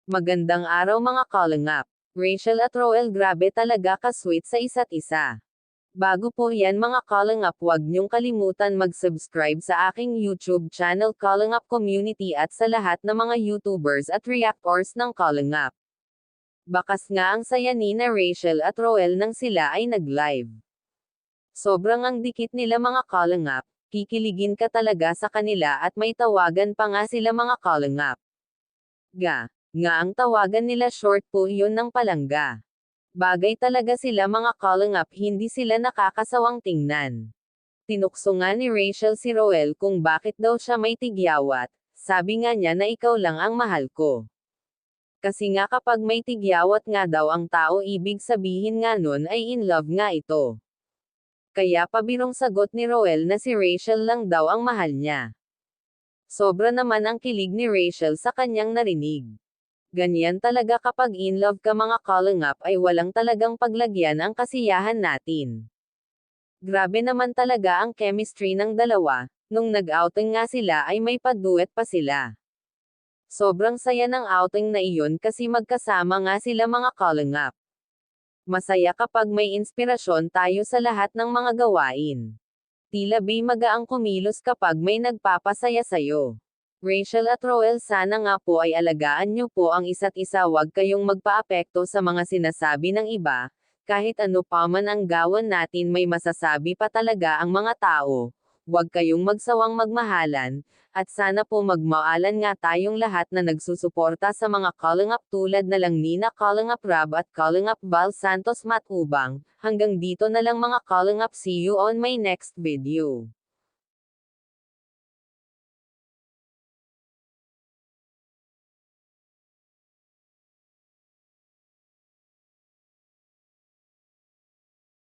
Magandang araw mga kalingap. Rachel at Roel, grabe talaga ka-sweet sa isa't isa. Bago po yan mga kalingap, huwag niyong kalimutan mag-subscribe sa aking YouTube channel Kalingap Community at sa lahat ng mga YouTubers at reactors ng Kalingap. Bakas nga ang saya ni na Rachel at Roel nang sila ay nag-live. Sobrang ang dikit nila mga kalingap, kikiligin ka talaga sa kanila at may tawagan pa nga sila mga kalingap. Nga ang tawagan nila short po yun ng palangga. Bagay talaga sila mga kalingap, hindi sila nakakasawang tingnan. Tinukso nga ni Rachel si Roel kung bakit daw siya may tigyawat, sabi nga niya na ikaw lang ang mahal ko. Kasi nga kapag may tigyawat nga daw ang tao, ibig sabihin nga nun ay in love nga ito. Kaya pabirong sagot ni Roel na si Rachel lang daw ang mahal niya. Sobra naman ang kilig ni Rachel sa kanyang narinig. Ganyan talaga kapag in love ka mga kalingap, ay walang talagang paglagyan ang kasiyahan natin. Grabe naman talaga ang chemistry ng dalawa, nung nag-outing nga sila ay may pa-duet pa sila. Sobrang saya ng outing na iyon kasi magkasama nga sila mga kalingap. Masaya kapag may inspirasyon tayo sa lahat ng mga gawain. Tila magaang kumilos kapag may nagpapasaya sayo. Rachel at Roel, sana nga po ay alagaan niyo po ang isa't isa, huwag kayong magpaapekto sa mga sinasabi ng iba, kahit ano pa man ang gawan natin may masasabi pa talaga ang mga tao, huwag kayong magsawang magmahalan, at sana po magmaalan nga tayong lahat na nagsusuporta sa mga kalingap tulad na lang Nina Kalingap Rab at Kalingap Val Santos Matubang. Hanggang dito na lang mga kalingap, see you on my next video.